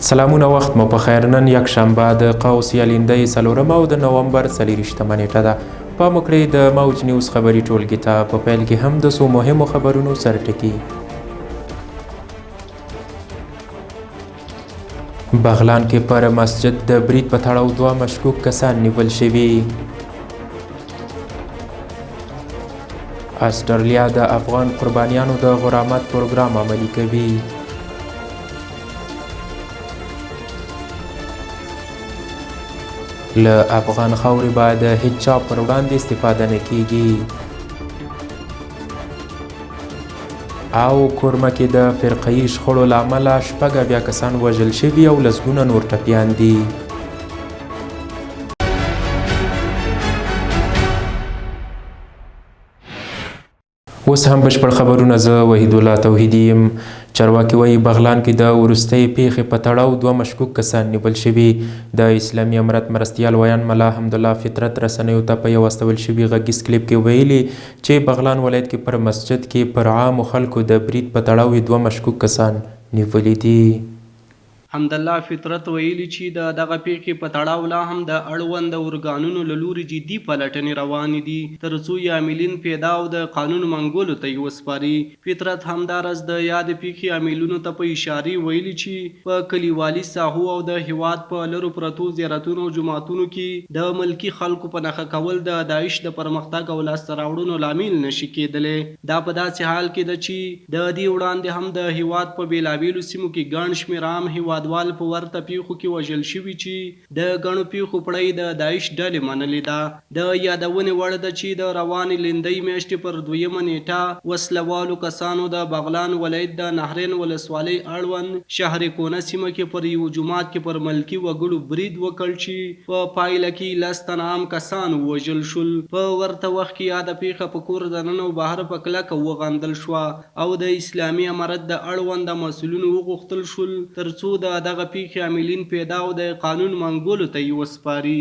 سلامونه وخت مو په خیر. نن یکشنبه د قوس یلندۍ څلورمه او د نومبر 24مه نیټه ده. پام وکړئ د موج نیوز خبري ټولګي ته. په پیل کې هم د څو مهمو خبرونو سرټکي. بغلان کې پر مسجد د برید په تړاو 2 مشکوک کسان نیول شوي. استرالیا د افغان قربانیانو د غرامت پروګرام عملي کوي. له افغان خاورې به د هیڅ چا پر وړاندې استفاده نه کیږي. او کورمه کې د فرقه‌يي شخړو له امله 6 کسان وژل شوي او لسګونه نور ټپیان دي. اوس هم بشپړ خبرونه. زه وحید الله توحیدی یم. چارواکي وایي بغلان کې د وروستۍ پیښې په تړاو 2 مشکوک کسان نیول شوي. د اسلامي امارت مرستیال ویان ملا حمدالله فطرت رسنیو ته په یو استول شوي غږیز کلیپ کې ویلي چې بغلان ولایت کې پر مسجد کې پر عامو خلکو د برید په تړاو 2 مشکوک کسان نیولي دي. حمدالله فطرت ویلي چې د دغه پیښې په تړاو لا هم د اړوند ارګانونو له لوري جدي پلټنې روانې دي ترڅو عاملین پیدا او د قانون منګولو ته یې وسپاري. فطرت همداراز د یاد پیښې عاملینو ته په اشارې ویلي چې په کلیوالي ساحو او د هیواد په لرو پرتو زیارتونو او جوماتونو کې د ملکي خلکو په نښه کول د داعش د پرمختګ او لاسته راوړنو لامل نشي کېدلی. دا په داسې حال کې ده چې د دې وړاندې هم د هیواد په بېلابېلو سیمو کې ګڼ شمېر عام هیوادوال په ورته پیښو کې وژل شوي چې د ګڼو پیښو پړۍ د داعش ډلې منلې ده. د یادونې وړ ده چې د روانې لیندۍ میاشتې پر 2مه نیټه وسلوالو کسانو د بغلان ولایت د نهرین ولسوالۍ اړوند شهر کونه سیمه کې پر یو جومات کې پر ملکي وګړو برید وکړ چې په پایله کې 10 تنه عام کسان ووژل شول. په ورته وخت کې یاده پیښه په کور دننه او بهر په کلکه وغندل شوه او د اسلامي امارت د اړوند مسؤلینو وغوښتل شول ترڅو د دغه پیښې عاملین پیدا او د قانون منګولو ته یې وسپاري.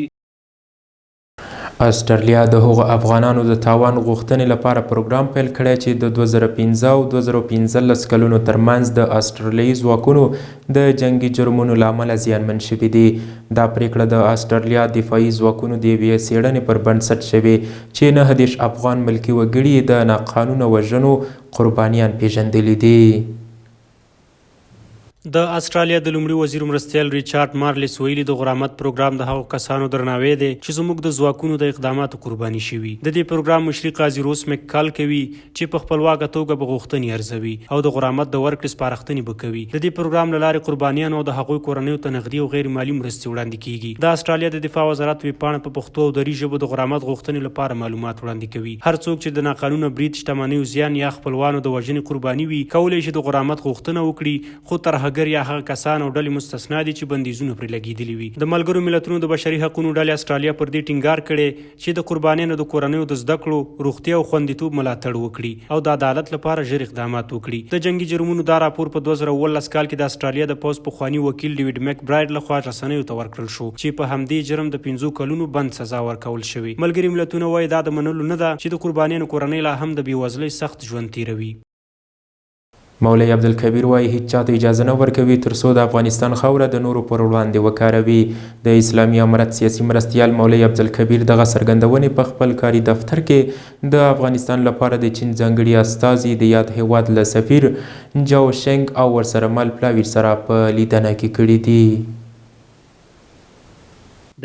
استرالیا د هغو افغانانو د تاوان غوښتنې لپاره پروګرام پیل کړی چې د 2015 او 2015 کلونو ترمنځ د استرالیایي ځواکونو د جنگي جرمونو له امله زیانمن شوي دي. دا پریکړه د استرالیا دفاعي ځواکونو د یوې څېړنې پر بنسټ شوې چې 29 افغان ملکي وګړي د ناقانونه وژنو قربانیان پیژندلي دي. د استرالیا د لومړي وزیر مرستیال ریچارډ مارلیس ویلي د غرامت پروګرام د هغو کسانو درناوی دی چې زموږ د ځواکونو د اقداماتو قرباني شوي. د دې پروګرام مشري قاضي روس مککال کوي چې په خپلواکه توګه به غوښتنې ارزوي او د غرامت د ورکړې سپارښتنې به کوي. د دې پروګرام له لارې قربانیانو او د هغوی کورنیو ته نغدي او غیر مالي مرستې وړاندې کیږي. د استرالیا د دفاع وزارت ویبپاڼه په پښتو او دري ژبو د غرامت غوښتنې لپاره معلومات وړاندې کوي. هر څوک چې د ناقانونه برید، شتمنیو زیان یا خپلوانو د وژنې قرباني وي کولی شي د غرامت غوښتنه وکړي، خو ترهګر یا هغه کسان او ډلې مستثنا دي چې بندیزونه پرې لګېدلي وي. د ملګرو ملتونو د بشري حقوقو ډلې استرالیا پر دې ټینګار کړی چې د قربانیانو د کورنیو د زده کړو، روغتیا او خوندیتوب ملاتړ وکړي او د عدالت لپاره ژر اقدامات وکړي. د جنگي جرمونو دا راپور په 2019 کال کې د استرالیا د پوز پخواني وکیل ډیوډ میک برایډ لخوا رسنیو ته ورکړل شو چې په همدې جرم د 15 کلونو بند سزا ورکول شوې. ملګري ملتونه وایي دا د منلو نه ده چې د قربانیانو کورنۍ لا هم د بېوزلۍ سخت ژوند تیروي. مولوي عبدالکبیر وایي هیڅ چاته اجازه نه ورکوي ترڅو د افغانستان خاوره د نورو پر وړاندې وکاروي. د اسلامي امارت سیاسي مرستیال مولوي عبدالکبیر دغه څرګندونې په خپل کاري دفتر کې د افغانستان لپاره د چین ځانګړي استازي د یاد هیواد له سفیر جاو شنګ او ورسره مل پلاویر سره په لیدنه کې کړي دي.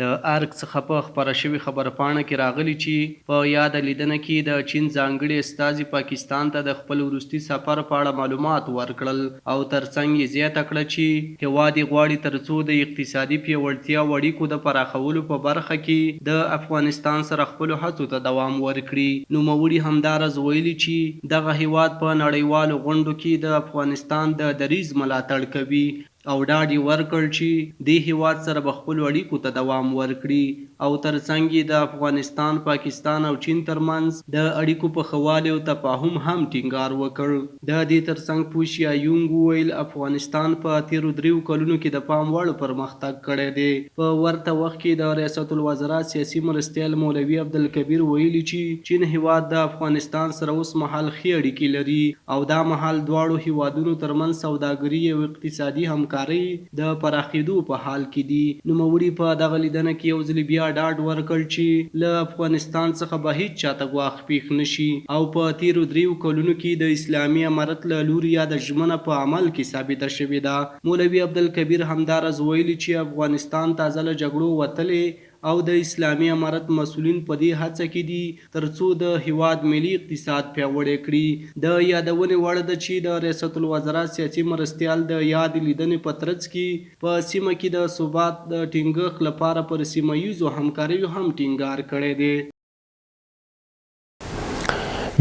د ارګ څخه په خپره شوې خبرپاڼه کې راغلي چې په یاده لیدنه کې د چین ځانګړي استازي پاکستان ته د خپل وروستي سفر په اړه معلومات ورکړل او ترڅنګ یې زیاته کړه چې هېواد یې غواړي ترڅو د اقتصادي پیاوړتیا او اړیکو د پراخولو په برخه کې د افغانستان سره خپلو هڅو ته دوام ورکړي. نوموړي همداراز ویلي چې دغه هېواد په نړیوالو غونډو کې د افغانستان د دریځ ملاتړ کوي او ډاډ یې ورکړ چې دې هېواد سره به خپلو اړیکو ته دوام ورکړي او ترڅنګ یې د افغانستان، پاکستان او چین ترمنځ د اړیکو په ښه والي او تفاهم هم ټینګار وکړ. د دې ترڅنګ پوشیا یونګ وویل افغانستان په تېرو 3 کلونو کې د پام وړ پرمختګ کړی دی. په ورته وخت کې د ریاست الوزرا سیاسي مرستیال مولوي عبدالکبیر ویلي چې چین هېواد د افغانستان سره اوس مهال ښې اړیکې لري او دا مهال دواړو هېوادونو ترمنځ سوداګري او اقتصادي همکاري همکارۍ د پراخېدو په حال کې دي. نوموړي په دغه لیدنه کې یو ځل بیا ډاډ ورکړ چې له افغانستان څخه به هیڅ چاته ګواښ پیښ نشي او په تیرو 3 کلونو کې د اسلامي امارت له لوري یاده ژمنه په عمل کې ثابته شوې ده. مولوي عبدالکبیر همداراز ویلي چې افغانستان تازه له جګړو وتلی او د اسلامي امارت مسؤلین په دې هڅه کې دي ترڅو د هیواد ملي اقتصاد پیاوړی کړي. د یادونې وړ ده چې د ریاست الوزرا سیاسي مرستیال د یاد لیدنې په ترڅ کې په سیمه کې د ثبات د ټینګښت لپاره پر سیمه ییزو همکاریو هم ټینګار کړی دی.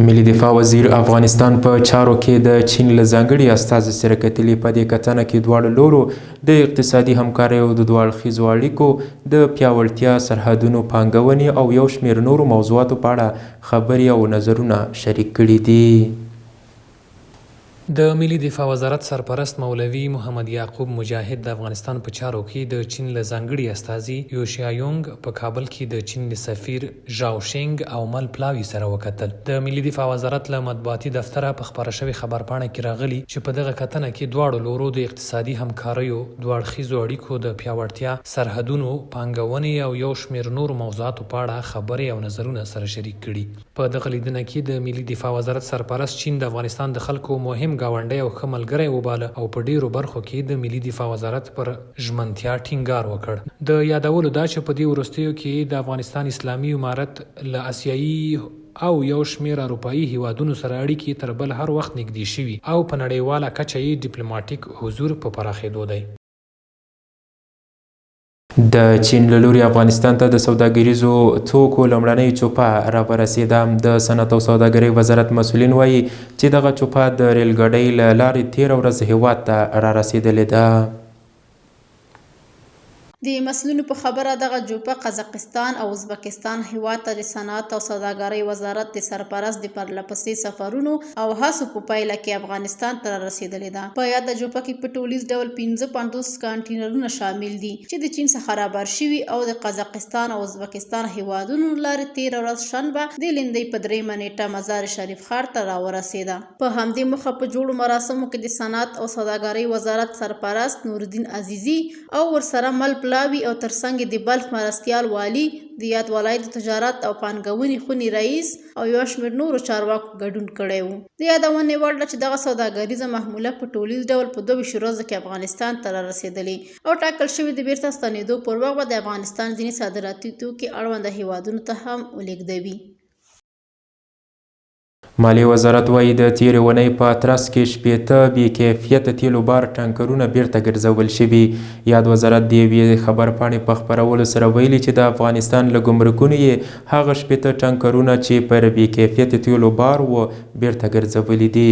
ملي دفاع وزیر افغانستان په چارو کې د چین له ځانګړي استازي سره کتلي. په دې کتنه کې دواړو لورو د اقتصادي همکارۍ او د دوه اړخیزو اړیکو د پیاوړتیا، سرحدونو پانګونې او یو شمېر نورو موضوعاتو په اړه خبرې او نظرونه شریک کړي دي. د ملي دفاع وزارت سرپرست مولوي محمد یعقوب مجاهد د افغانستان په چارو کې د چین له ځانګړي استازي یوشیایونګ په کابل کې د چین د سفیر ژاو شینګ او مل پلاوي سره وکتل. د ملي دفاع وزارت له مطبوعاتي دفتره په خپاره شوې خبرپاڼه کې راغلي چې په دغه کتنه کې دواړو لورو د اقتصادي همکاریو، دوه اړخیزو اړیکو د پیاوړتیا، سرحدونو پانګونې او یو شمېر نورو موضوعاتو په اړه خبرې او نظرونه سره شریک کړي. په دغه لیدنه کې د ملي دفاع وزارت سرپرست چین د افغانستان د خلکو مهم گاونډی او ښه ملګری وباله او په ډیرو برخو کې د ملي دفاع وزارت پر ژمنتیا ټینګار وکړ. د یادولو دا چې په دې وروستیو کې د افغانستان اسلامي امارت له آسیایي او یو شمېر اروپایي هیوادونو سره اړیکې تر بل هر وخت نږدې شوي او په نړیواله کچه یې ډیپلوماټیک حضور په پراخېدو دی. د چین له لوري افغانستان ته د سوداګریزو توکو لومړنۍ چوپه راورسېده. د صنعت او سوداګرۍ وزارت مسؤلین وایي چې دغه چوپه د ریل ګاډۍ له لارې تېره ورځ هیواد ته رارسېدلې ده. د مسؤلینو په خبره دغه جوپه قزاقستان او ازبکستان هیواد ته د صنعت او سوداګرۍ وزارت د سرپرست د پرلپسې سفرونو او هڅو په پایله کې افغانستان ته رارسېدلې ده. په یاده جوپه کې په ټولیز ډول 55 کانټینرونه شامل دي چې د چین څخه رابر شوي او د قزاقستان او ازبکستان هیوادونو لارې تېره ورځ شنبه د لیندۍ په 3 نیټه مزار شریف ښار ته راورسېده. په همدې موخه په جوړو مراسمو کې د صنعت او سوداګرۍ وزارت سرپرست نورالدین عزیزي او ورسره مل پلاوي او ترڅنګ د بلخ مرستیال والی، د یاد ولایت تجارت او پانګونې خونې رئیس او یو شمېر نورو چارواکو ګډون کړی و. د یادونې وړ ده چې دغه سوداګریزه محموله په ټولیز ډول په 22 ورځو کې افغانستان ته رارسېدلې او ټاکل شوي د بیرته ستنېدو پر وخت به د افغانستان ځینې صادراتي توکي اړونده هیوادونو ته هم ولېږدوي. مالیې وزارت وایي د تېرې اونۍ په ترڅ کې 60 بې کیفیته تیلو بار ټانکرونه بیرته ګرځول شوي. یاد وزارت د یوې خبرپاڼې په خپرولو سره ویلي چې د افغانستان له ګمرکونو یې هغه 60 ټانکرونه چې پر بې کیفیته تیلو بار و بیرته ګرځولي دي.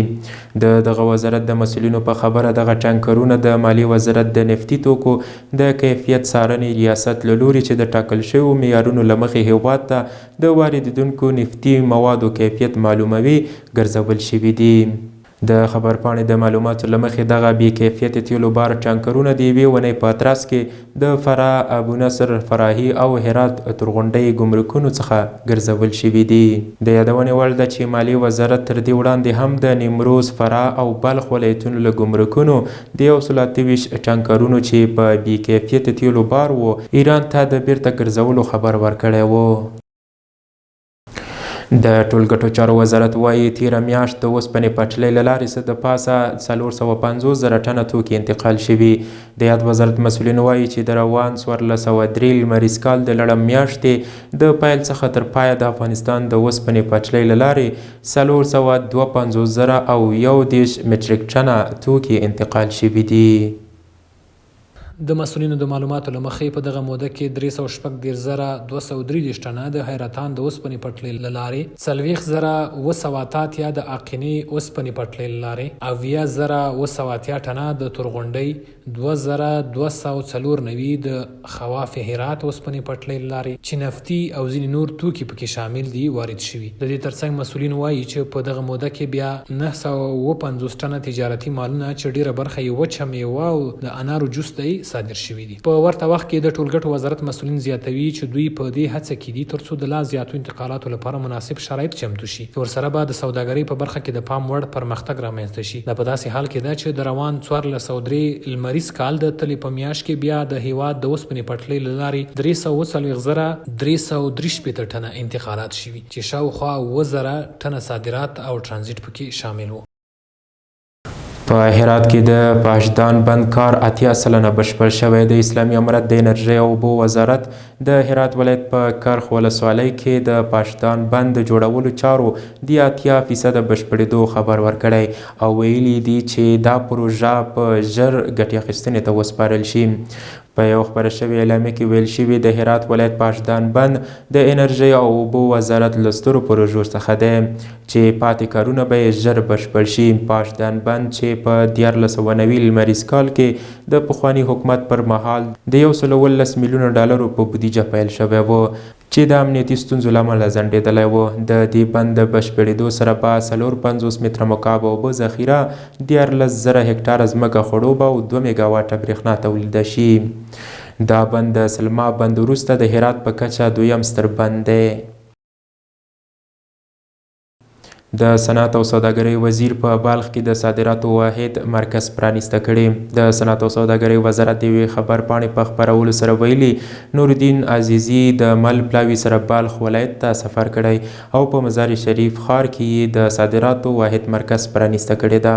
د دغه وزارت د مسؤلینو په خبره دغه ټانکرونه د مالیې وزارت د نفتي توکو د کیفیت څارنې ریاست له لوري چې د ټاکل شویو معیارونو له مخې هیواد ته د واردېدونکو نفتي موادو کیفیت معلوموي ګرځول شوي دي. د خبرپاڼې د معلوماتو له مخې دغه بې کیفیته تیلو بار ټانکرونه د یوې اونۍ په ترڅ کې د فراه، ابونصر، فراهي او هرات تورغونډۍ ګمرکونو څخه ګرځول شوي دي. د یادونې وړ ده چې مالیې وزارت تر دې وړاندې هم د نیمروز، فراه او بلخ ولایتونو له ګمرکونو د 123 ټانکرونو چې په بې کیفیته تیلو بار و ایران ته د بیرته ګرځولو خبر ورکړی و. د ټولګټو چارو وزارت وایي تیره میاشت د اوسپنې پټلۍ له لارې څه د پاسه 450,000 ټنه توکي انتقال شوي. د یاد وزارت مسؤلین وایي چې د روان 1403 لمریز کال د لړم میاشتې د پیل څخه تر پایه د افغانستان د اوسپنې پټلۍ له لارې 452,000 او 110 مټریک ټنه توکي انتقال شوي دي. د مسؤلینو د معلوماتو له مخې په دغه موده کې 314,233 ټنه د حیرتان د اوسپنې پټلۍ له لارې، 40,980 یا د اقینې اوسپنې پټلۍ له لارې، 80,980 ټنه د تورغونډۍ، 2,294 د خواف هرات اوسپنې پټلۍ له لارې چې نفتي او ځینې نور توکي پکې شامل دي وارد شوي. د دې ترڅنګ مسؤلین وایي چې په دغه موده کې بیا 950 ټنه تجارتي مالونه چې ډیره برخه یې وچه میوه او د انارو جوس دی صادر شوي دي. په ورته وخت کې د ټولګټو وزارت مسؤلین زیاتوي چې دوی په دې هڅه کې دي ترڅو د لا زیاتو انتقالاتو لپاره مناسب شرایط چمتو شي. ورسره به د سوداګرۍ په برخه کې د پام وړ پرمختګ رامنځته شي. دا په داسې حال کې ده چې د روان 1403 لمریز کال د تلې په میاشت کې بیا د هیواد د اوسپنې پټلۍ له لارې 343,363 ټنه انتقالات شوي چې شاوخوا 7,000 ټنه صادرات او ترانزیت پکې شامل وو. په هرات کې د پاشدان بند کار 80 سلنه بشپړ شوی. د اسلامي امارت د انرژۍ او اوبو وزارت د هرات ولایت په کرخ ولسوالۍ کې د پاشدان بند د جوړولو چارو د 80% بشپړېدو خبر ورکړی او ویلي دي چې دا پروژه په ژر ګټې اخیستنې ته وسپارل شي. په یو خبره شوې اعلامیه کې ویل شوي د هرات ولایت پاشدان بند د انرژۍ او اوبو وزارت له سترو پروژو څخه دی چې پاتې کارونه به یې ژر بشپړ شي. پاشدان بند چې په 1490 لمریز کال کې د پخواني حکومت پر مهال د 119 میلیونه ډالرو په بودیجه پیل شوی و چې د امنیتي ستونزو له امله ځنډېدلی و. د دې بند د بشپړېدو سره به 450 متره مکعب اوبه ذخیره، 14,000 هکټاره ځمکه خړوبه او 2 میګاواټه برېښنا تولیده شي. دا بند د سلما بند وروسته د هرات په کچه دویم ستر بند دی. د صنعت او سوداګرۍ وزیر په بلخ کې د صادراتو واحد مرکز پرانیسته کړي. د صنعت او سوداګرۍ وزارت د یوې خبرپاڼې په خپرولو سره ویلي نورالدین عزیزي د مل پلاوي سره بلخ ولایت ته سفر کړی او په مزار شریف ښار کې د صادراتو واحد مرکز پرانیسته کړې ده.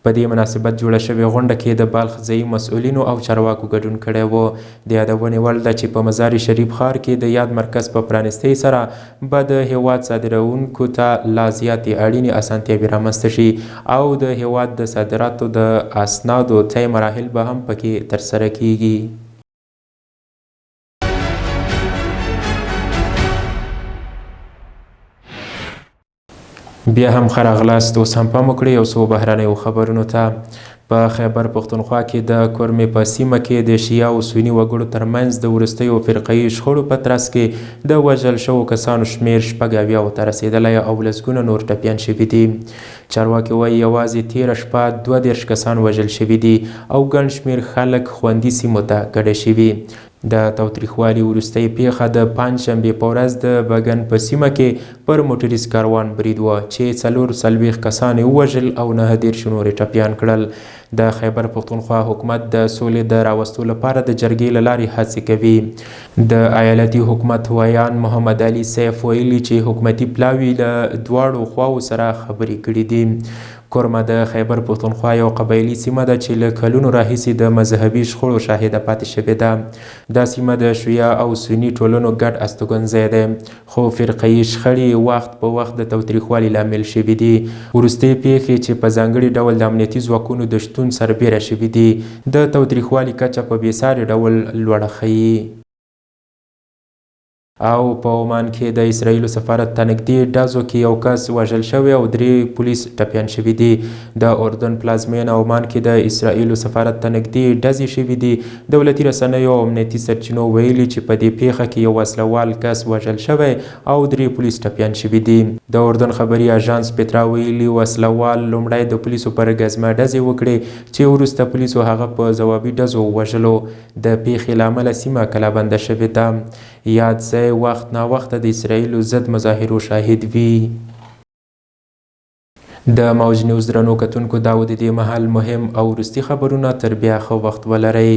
په دې مناسبت جوړه شوې غونډه کې د بلخ ځایي مسؤلینو او چارواکو ګډون کړی و. د یادونې وړ ده چې په مزار شریف ښار کې د یاد مرکز په پرانیستۍ سره به د هیواد صادروونکو ته لا زیاتې اړینې اسانتیاوې رامنځته شي او د هیواد د صادراتو د اسنادو طی مراحل به هم پکې ترسره کیږي. بیا هم ښه راغلاست. اوس هم پام وکړئ یو څو بهرنیو خبرونو ته. په خیبر پښتونخوا کې د کورمې په سیمه کې د شیعه او سني وګړو ترمنځ د وروستیو فرقه‌یي شخړو په ترڅ کې د وژل شوو کسانو شمیر 80 ته رسېدلی او لسګونه نور ټپیان شوي دي. چارواکي وایي یوازې تېره شپه 32 کسان وژل شوي دي او ګڼ شمیر خلک خوندي سیمو ته کډه شوي. د تاوتریخوالي وروستۍ پیښه د پنجشنبې په ورځ د بګن په سیمه کې پر موټریز کاروان برید و چې 44 کسان یې ووژل او 19 نور یې ټپیان کړل. د خیبر پښتونخوا حکومت د سولې د راوستو لپاره د جرګې له لارې هڅې کوي. د ایالتي حکومت ویان محمد علي سیف ویلي چې حکومتي پلاوي له دواړو خواو سره خبرې کړي دي. کورمه د خیبر پښتونخوا یو قبایلي سیمه ده چې له کلونو راهیسې د مذهبي شخړو شاهده پاتې شوې ده. دا سیمه د شیعه او سني ټولنو ګډ استوګنځی دی خو فرقه‌یي شخړې وخت په وخت د تاوتریخوالي لامل شوي دي. وروستۍ پیښې چې په ځانګړي ډول د امنیتي ځواکونو د شتون سربیره شوي دي د تاوتریخوالي کچه په بېساري ډول لوړه ښیي. او په عمان کې د اسرائیلو سفارت ته نږدې ډزو کې یو کس وژل شوی او 3 پولیس ټپیان شوي دي. د اردن پلازمینه عمان کې د اسرائیلو سفارت ته نږدې ډزې شوي دي. دولتي رسنیو او امنیتي سرچینو ویلي چې په دې پیښه کې یو وسلوال کس وژل شوی او 3 پولیس ټپیان شوي دي. د اردن خبري اژانس پیترا ویلي وسلوال لومړی د پولیسو پر ګزمه ډزې وکړې چې وروسته پولیسو هغه په ځوابي ډزو وژلو. د پیښې له امله سیمه کلابنده شوې ده. یاد ځای وخت ناوخته د اسرائیلو ضد مظاهرو شاهد وي. د موج نیوز درنو کتونکو دا و د دې مهال مهم او وروستي خبرونه. تر بیا ښه وخت ولرئ.